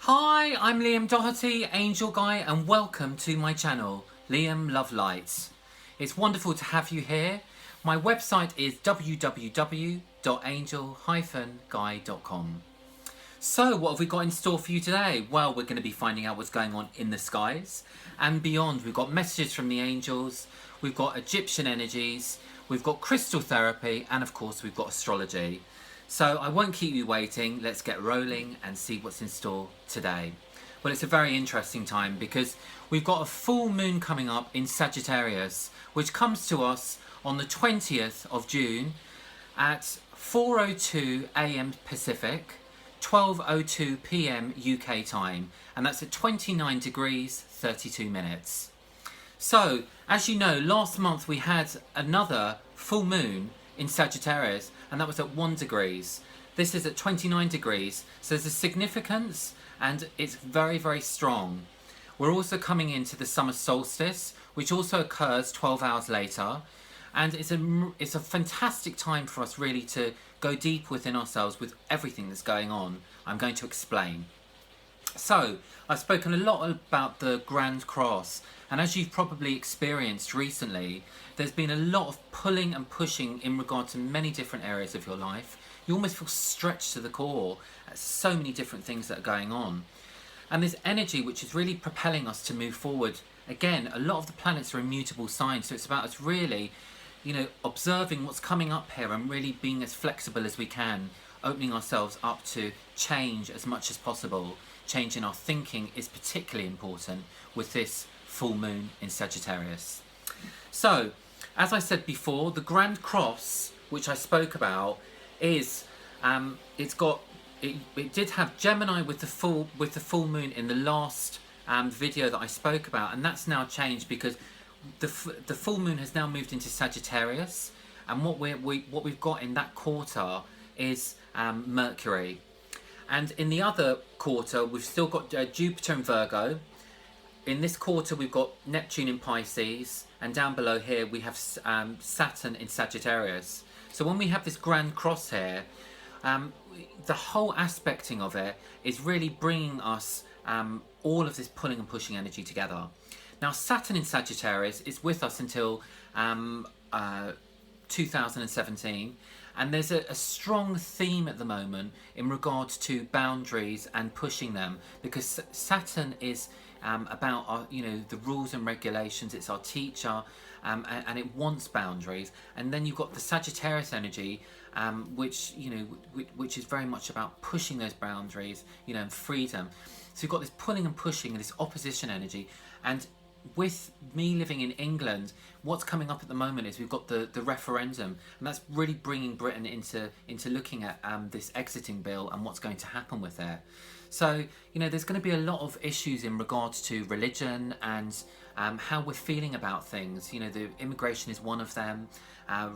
Hi, I'm Liam Doherty, Angel Guy, and welcome to my channel, Liam Love Lights. It's wonderful to have you here. My website is www.angel-guy.com. So, what have we got in store for you today? Well, we're going to be finding out what's going on in the skies and beyond. We've got messages from the angels, we've got Egyptian energies, we've got crystal therapy, and of course we've got astrology. So I won't keep you waiting, let's get rolling and see what's in store today. Well, it's a very interesting time because we've got a full moon coming up in Sagittarius, which comes to us on the 20th of June at 4:02 AM Pacific, 12:02 PM UK time, and that's at 29 degrees 32 minutes. So, as you know, last month we had another full moon in Sagittarius, and that was at 1 degrees. This is at 29 degrees, so there's a significance, and it's very, very strong. We're also coming into the summer solstice, which also occurs 12 hours later, and it's a fantastic time for us really to go deep within ourselves with everything that's going on. I'm going to explain. So, I've spoken a lot about the Grand Cross, and as you've probably experienced recently, there's been a lot of pulling and pushing in regard to many different areas of your life. You almost feel stretched to the core at so many different things that are going on. And this energy which is really propelling us to move forward. Again, a lot of the planets are immutable signs, so it's about us really, observing what's coming up here and really being as flexible as we can, opening ourselves up to change as much as possible. Change in our thinking is particularly important with this full moon in Sagittarius. So, as I said before, the Grand Cross, which I spoke about, is it did have Gemini with the full moon in the last video that I spoke about, and that's now changed because the full moon has now moved into Sagittarius, and what we've got in that quarter is Mercury. And in the other quarter, we've still got Jupiter in Virgo. In this quarter, we've got Neptune in Pisces. And down below here, we have Saturn in Sagittarius. So when we have this Grand Cross here, the whole aspecting of it is really bringing us all of this pulling and pushing energy together. Now, Saturn in Sagittarius is with us until 2017. And there's a strong theme at the moment in regards to boundaries and pushing them, because Saturn is about our, the rules and regulations. It's our teacher, and it wants boundaries. And then you've got the Sagittarius energy, which is very much about pushing those boundaries, and freedom. So you've got this pulling and pushing and this opposition energy. And with me living in England, what's coming up at the moment is we've got the referendum, and that's really bringing Britain into looking at this exiting bill and what's going to happen with it. So, there's going to be a lot of issues in regards to religion and how we're feeling about things. The immigration is one of them,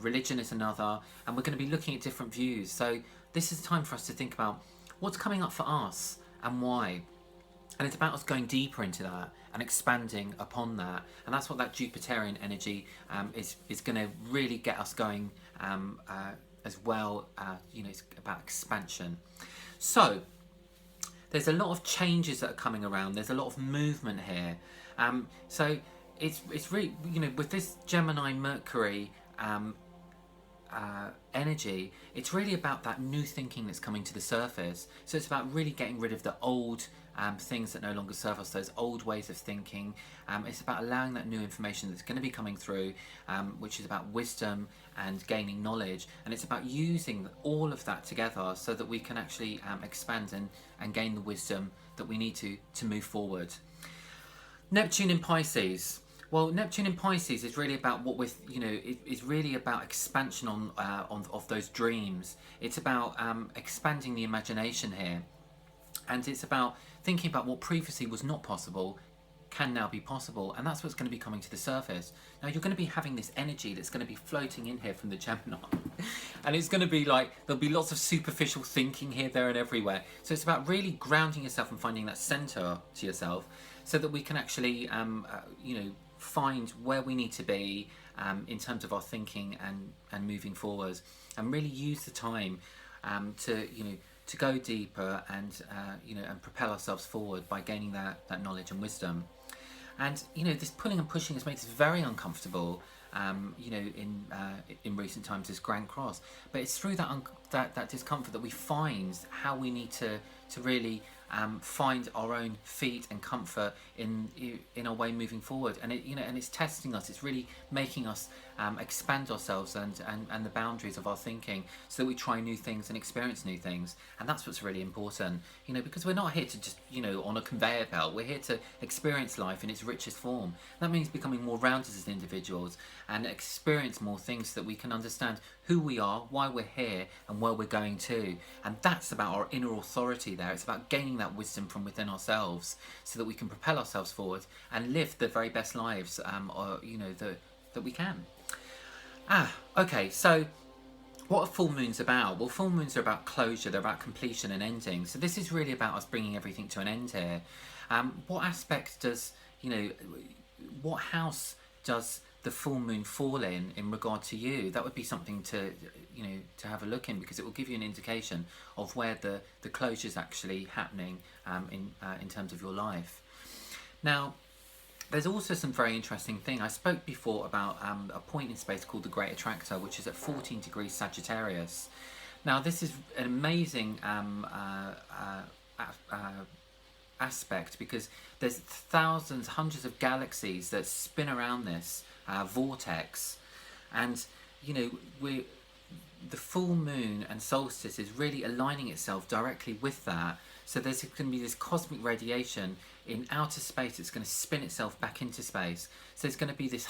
religion is another, and we're going to be looking at different views. So this is time for us to think about what's coming up for us and why. And it's about us going deeper into that and expanding upon that. And that's what that Jupiterian energy is going to really get us going as well. It's about expansion. So there's a lot of changes that are coming around. There's a lot of movement here. So it's really, with this Gemini Mercury energy, it's really about that new thinking that's coming to the surface. So it's about really getting rid of the old things that no longer serve us, those old ways of thinking. It's about allowing that new information that's going to be coming through, which is about wisdom and gaining knowledge, and it's about using all of that together so that we can actually expand and gain the wisdom that we need to move forward. Neptune in Pisces. Well, Neptune in Pisces is really about what we're, is really about expansion of those dreams. It's about expanding the imagination here, and it's about thinking about what previously was not possible can now be possible, and that's what's going to be coming to the surface. Now you're going to be having this energy that's going to be floating in here from the Gemini, and it's going to be like there'll be lots of superficial thinking here, there, and everywhere. So it's about really grounding yourself and finding that center to yourself, so that we can actually, find where we need to be in terms of our thinking and moving forward, and really use the time to to go deeper and and propel ourselves forward by gaining that knowledge and wisdom. And this pulling and pushing has made us very uncomfortable. In recent times, this Grand Cross, but it's through that discomfort that we find how we need to really find our own feet and comfort in our way moving forward. And it's testing us. It's really making us expand ourselves and the boundaries of our thinking, so that we try new things and experience new things. And that's what's really important, because we're not here to just on a conveyor belt. We're here to experience life in its richest form. That means becoming more rounded as individuals and experience more things, so that we can understand who we are, why we're here, and where we're going to. And that's about our inner authority there. It's about gaining that wisdom from within ourselves, so that we can propel ourselves forward and live the very best lives that we can. Okay, so what are full moons about? Well, full moons are about closure. They're about completion and ending. So this is really about us bringing everything to an end here. What aspect does, what house does the full moon fall in regard to you? That would be something to to have a look in, because it will give you an indication of where the closure is actually happening in terms of your life. Now, there's also some very interesting thing. I spoke before about a point in space called the Great Attractor, which is at 14 degrees Sagittarius. Now, this is an amazing aspect, because there's thousands, hundreds of galaxies that spin around this vortex, and the full moon and solstice is really aligning itself directly with that. So there's going to be this cosmic radiation in outer space. It's going to spin itself back into space. So there's going to be this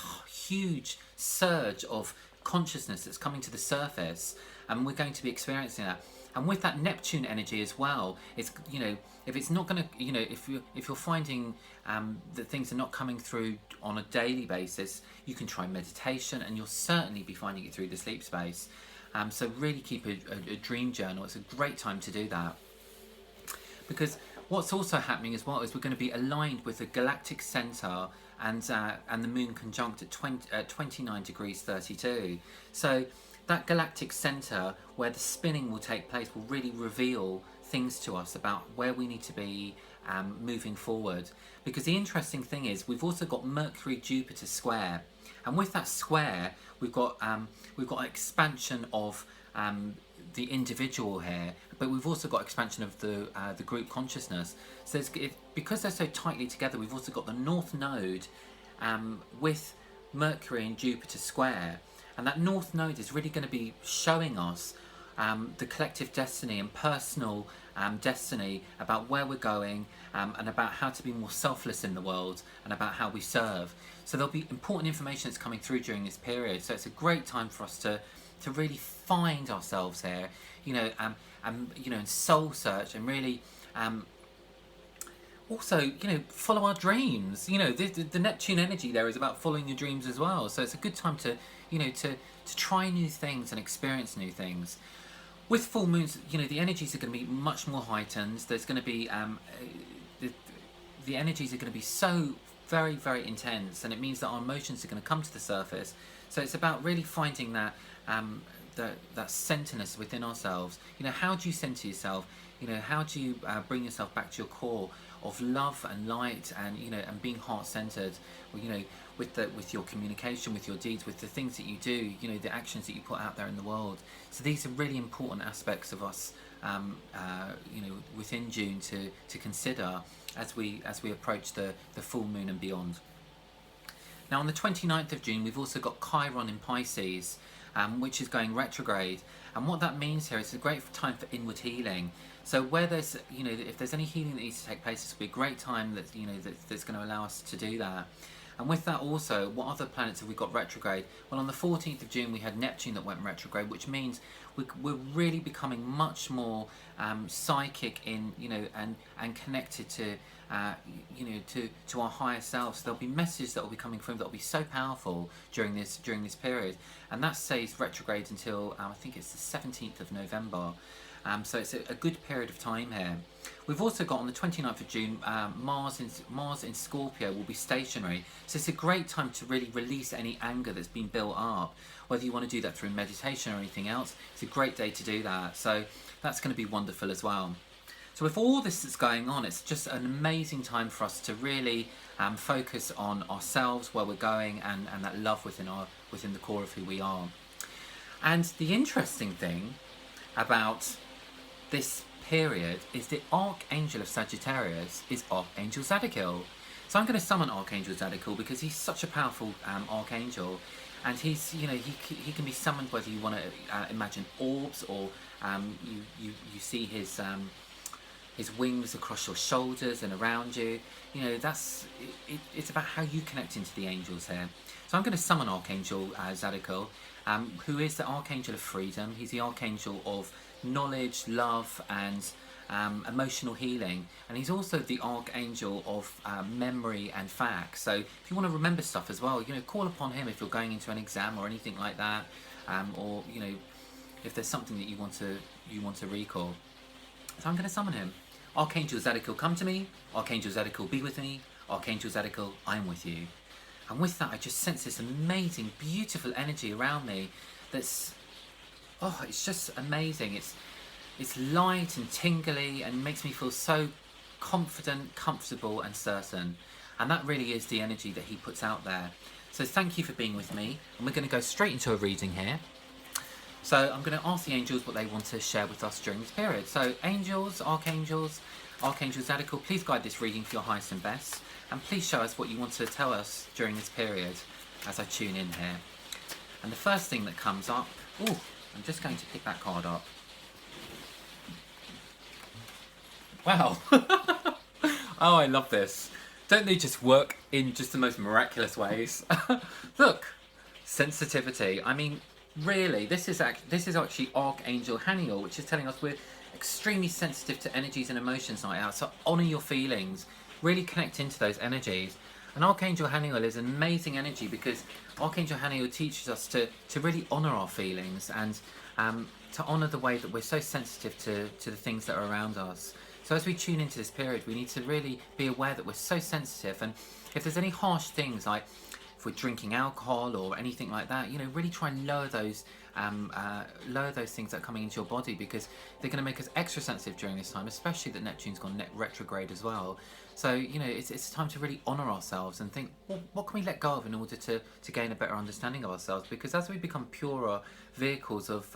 huge surge of consciousness that's coming to the surface, and we're going to be experiencing that. And with that Neptune energy as well, it's if it's not going to if you're finding that things are not coming through on a daily basis, you can try meditation, and you'll certainly be finding it through the sleep space. So really keep a dream journal. It's a great time to do that, because what's also happening as well is we're going to be aligned with the galactic center and the moon conjunct at 29 degrees 32. So that galactic center, where the spinning will take place, will really reveal things to us about where we need to be moving forward. Because the interesting thing is, we've also got Mercury-Jupiter square, and with that square, we've got expansion of the individual here, but we've also got expansion of the group consciousness. So because they're so tightly together, we've also got the North Node with Mercury and Jupiter square, and that North Node is really going to be showing us the collective destiny and personal destiny about where we're going, and about how to be more selfless in the world, and about how we serve. So there'll be important information that's coming through during this period. So it's a great time for us to really find ourselves here, and soul search, and really also follow our dreams. The Neptune energy there is about following your dreams as well. So it's a good time to to try new things and experience new things. With full moons, the energies are going to be much more heightened. There's going to be the energies are going to be so very, very intense, and it means that our emotions are going to come to the surface. So it's about really finding that that centerness within ourselves. How do you center yourself? How do you bring yourself back to your core of love and light, and and being heart-centered? With your communication, with your deeds, with the things that you do, the actions that you put out there in the world. So these are really important aspects of us, within June to consider as we approach the full moon and beyond. Now, on the 29th of June, we've also got Chiron in Pisces, which is going retrograde. And what that means here is it's a great time for inward healing. So where there's, if there's any healing that needs to take place, this will be a great time that's going to allow us to do that. And with that also, what other planets have we got retrograde? Well, on the 14th of June, we had Neptune that went retrograde, which means we're really becoming much more psychic in, and connected to, to our higher selves. So there'll be messages that will be coming through that will be so powerful during this period. And that stays retrograde until, I think it's the 17th of November. So it's a good period of time here. We've also got on the 29th of June, Mars in Scorpio will be stationary. So it's a great time to really release any anger that's been built up. Whether you want to do that through meditation or anything else, it's a great day to do that. So that's going to be wonderful as well. So with all this that's going on, it's just an amazing time for us to really focus on ourselves, where we're going, and that love within the core of who we are. And the interesting thing about this period is the Archangel of Sagittarius is Archangel Zadkiel. So I'm going to summon Archangel Zadkiel because he's such a powerful archangel, and he's, you know, he can be summoned whether you want to imagine orbs or you see his wings across your shoulders and around you. You know, it's about how you connect into the angels here. So I'm going to summon Archangel Zadkiel, who is the Archangel of Freedom. He's the Archangel of knowledge, love, and emotional healing. And he's also the Archangel of memory and facts. So if you want to remember stuff as well, you know, call upon him if you're going into an exam or anything like that, or, you know, if there's something that you want to recall. So I'm going to summon him. Archangel Zadkiel, come to me. Archangel Zadkiel, be with me. Archangel Zadkiel, I'm with you. And with that, I just sense this amazing, beautiful energy around me that's, oh, it's just amazing. It's light and tingly and makes me feel so confident, comfortable and certain. And that really is the energy that he puts out there. So thank you for being with me. And we're going to go straight into a reading here. So I'm going to ask the angels what they want to share with us during this period. So angels, archangels, Archangel Zadkiel, please guide this reading for your highest and best. And please show us what you want to tell us during this period as I tune in here. And the first thing that comes up, oh, I'm just going to pick that card up. Wow. Oh, I love this. Don't they just work in just the most miraculous ways? Look, sensitivity. I mean, really, this is actually Archangel Haniel, which is telling us we're extremely sensitive to energies and emotions night out. So honour your feelings, really connect into those energies. And Archangel Haniel is an amazing energy because Archangel Haniel teaches us to really honour our feelings and to honour the way that we're so sensitive to the things that are around us. So as we tune into this period, we need to really be aware that we're so sensitive, and if there's any harsh things, like if we're drinking alcohol or anything like that, you know, really try and lower those things that are coming into your body, because they're going to make us extra sensitive during this time, especially that Neptune's gone retrograde as well. So, you know, it's time to really honour ourselves and think, well, what can we let go of in order to gain a better understanding of ourselves? Because as we become purer vehicles of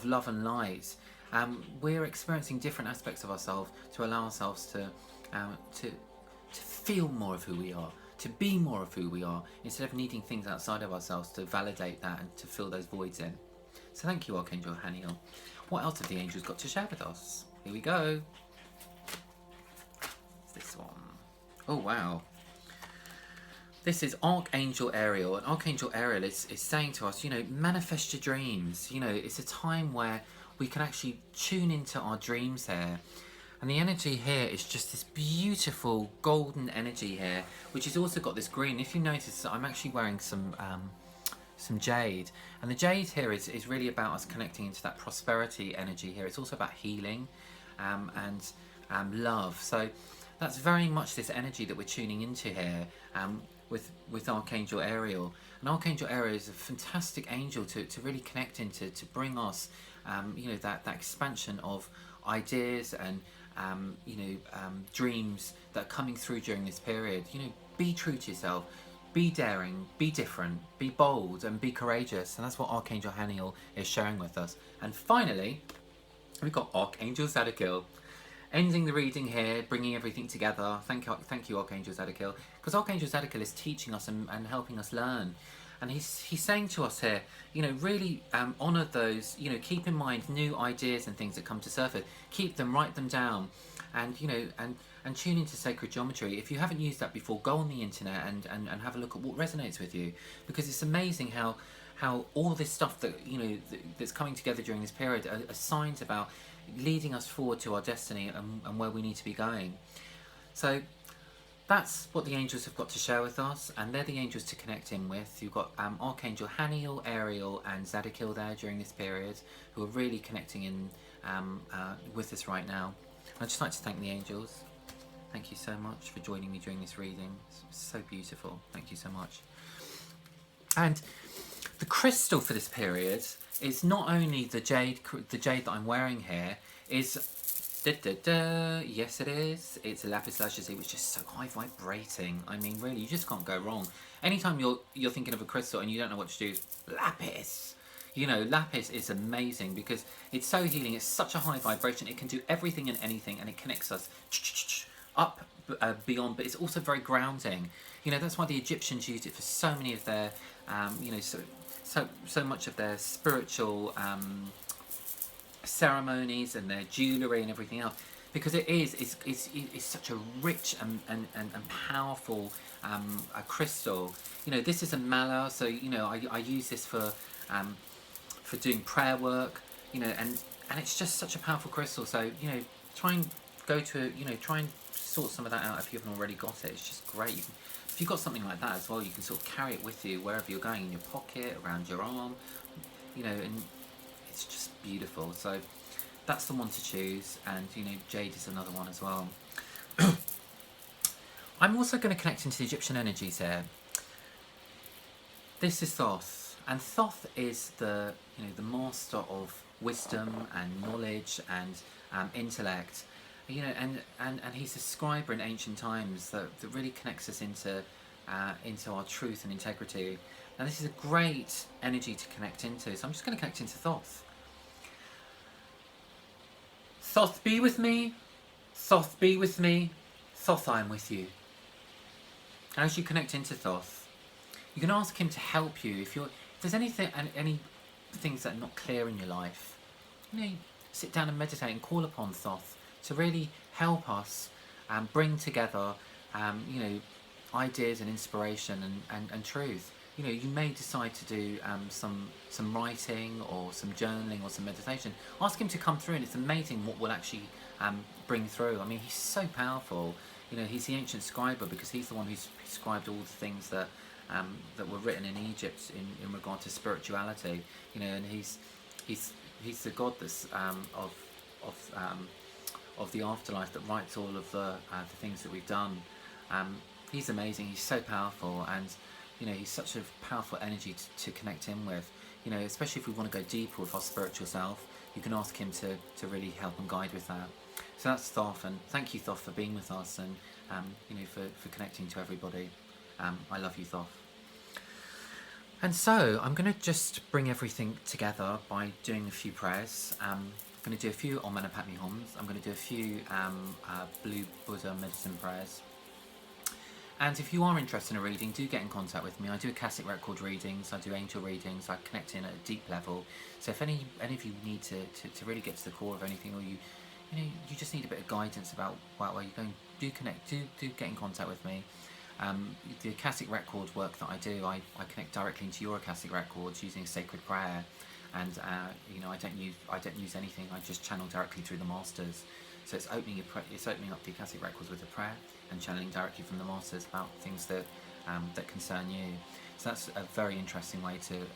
love and light, we're experiencing different aspects of ourselves to allow ourselves to feel more of who we are, to be more of who we are, instead of needing things outside of ourselves to validate that and to fill those voids in. So thank you, Archangel Haniel. What else have the angels got to share with us? Here we go. It's this one. Oh, wow. This is Archangel Ariel, and Archangel Ariel is saying to us, you know, manifest your dreams. You know, it's a time where we can actually tune into our dreams here. And the energy here is just this beautiful golden energy here, which has also got this green. If you notice, I'm actually wearing some jade, and the jade here is really about us connecting into that prosperity energy here. It's also about healing and love. So that's very much this energy that we're tuning into here with Archangel Ariel. And Archangel Ariel is a fantastic angel to really connect into, to bring us you know, that expansion of ideas and dreams that are coming through during this period. You know, be true to yourself, be daring, be different, be bold, and be courageous. And that's what Archangel Haniel is sharing with us. And finally, we've got Archangel Zadkiel, ending the reading here, bringing everything together. Thank you, Archangel Zadkiel, because Archangel Zadkiel is teaching us and helping us learn. And he's saying to us here, you know, really honour those, you know, keep in mind new ideas and things that come to surface. Keep them, write them down, and, you know, and tune into sacred geometry. If you haven't used that before, go on the internet and have a look at what resonates with you, because it's amazing how all this stuff that, you know, that's coming together during this period are signs about leading us forward to our destiny and where we need to be going. So that's what the angels have got to share with us, and they're the angels to connect in with. You've got Archangel Haniel, Ariel, and Zadkiel there during this period, who are really connecting in with us right now. I'd just like to thank the angels. Thank you so much for joining me during this reading. It's so beautiful. Thank you so much. And the crystal for this period is not only the jade that I'm wearing here, is yes it is, it's a lapis lazuli, which is just so high vibrating. I mean, really, you just can't go wrong. Anytime you're thinking of a crystal and you don't know what to do, lapis. You know, lapis is amazing because it's so healing. It's such a high vibration. It can do everything and anything, and it connects us up beyond, but it's also very grounding. You know, that's why the Egyptians used it for so many of their you know, so much of their spiritual ceremonies and their jewellery and everything else, because it's such a rich and powerful a crystal. You know, this is a mala, so you know, I use this for doing prayer work, you know, and it's just such a powerful crystal. So, you know, try and try and sort some of that out if you haven't already got it. It's just great. If you've got something like that as well, you can sort of carry it with you wherever you're going, in your pocket, around your arm, you know, and it's just beautiful. So that's the one to choose, and you know, jade is another one as well. I'm also going to connect into the Egyptian energies here. This is Thoth, and Thoth is the master of wisdom and knowledge and intellect. You know, and he's a scriber in ancient times that really connects us into our truth and integrity. And this is a great energy to connect into. So I'm just going to connect into Thoth. Thoth, be with me. Thoth, be with me. Thoth, I am with you. As you connect into Thoth, you can ask him to help you. If there's any things that are not clear in your life, you know, sit down and meditate and call upon Thoth to really help us bring together, you know, ideas and inspiration and truth. You know, you may decide to do some writing or some journaling or some meditation. Ask him to come through, and it's amazing what will actually bring through. I mean, he's so powerful. You know, he's the ancient scriber because he's the one who's scribed all the things that were written in Egypt in regard to spirituality. You know, and he's the god that's of the afterlife, that writes all of the things that we've done. He's amazing. He's so powerful, and you know, he's such a powerful energy to connect in with. You know, especially if we want to go deeper with our spiritual self, you can ask him to really help and guide with that. So that's Thoth, and thank you, Thoth, for being with us, and you know, for connecting to everybody. I love you, Thoth. And so I'm going to just bring everything together by doing a few prayers. I'm going to do a few Om Mani Padme Hums. I'm going to do a few Blue Buddha medicine prayers. And if you are interested in a reading, do get in contact with me. I do Akashic record readings, I do angel readings, I connect in at a deep level. So if any of you need to really get to the core of anything, or you just need a bit of guidance about where you're going, do get in contact with me. The Akashic record work that I do, I connect directly into your Akashic records using a sacred prayer, and you know, I don't use anything. I just channel directly through the masters. So it's opening up the Akashic records with a prayer and channeling directly from the masters about things that concern you. So that's a very interesting way to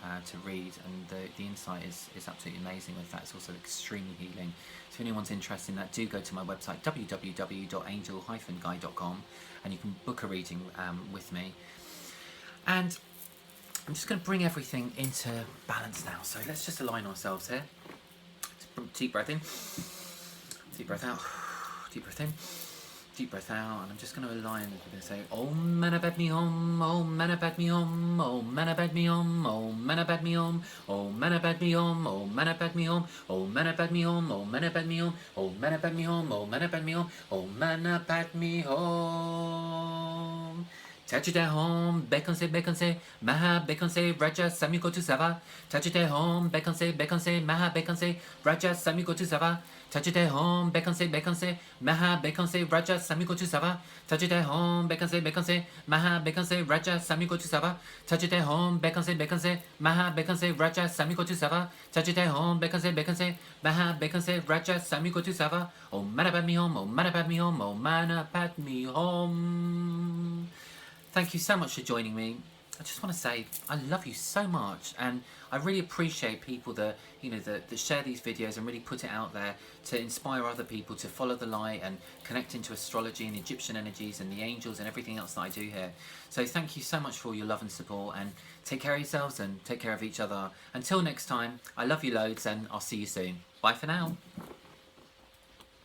read, and the insight is absolutely amazing with that. It's also extremely healing. So if anyone's interested in that, do go to my website www.angel-guide.com, and you can book a reading with me. And I'm just going to bring everything into balance now. So let's just align ourselves here. Deep breath in, deep breath out, deep breath in, deep breath out, and I'm just going to align, and we're going to say Om Mani Padme Hum, Om Mani Padme Hum, Om Mani Padme Hum, Om Mani Padme Hum, Om Mani Padme Hum, Om Mani Padme Hum, Om Mani Padme Hum, Om Mani Padme Hum, Om Mani Padme Hum, Om Mani Padme Hum, Om Mani Padme Hum. Tajite home, bekonse, maha bekonse, raja samiko tu sava. Tajite home, bekonse, maha bekonse, raja samiko tu sava. Tajite home, bekonse, maha bekonse, raja samiko tu sava. Tajite home, bekonse, maha bekonse, raja samiko tu sava. Tajite home, bekonse, maha bekonse, raja samiko tu sava. Tajite home, bekonse, maha bekonse, raja samiko tu sava. Oh mana pat me home, oh mana pat me home, oh mana pat me home. Thank you so much for joining me. I just want to say I love you so much, and I really appreciate people that that share these videos and really put it out there to inspire other people to follow the light and connect into astrology and Egyptian energies and the angels and everything else that I do here. So thank you so much for all your love and support, and take care of yourselves and take care of each other. Until next time, I love you loads, and I'll see you soon. Bye for now.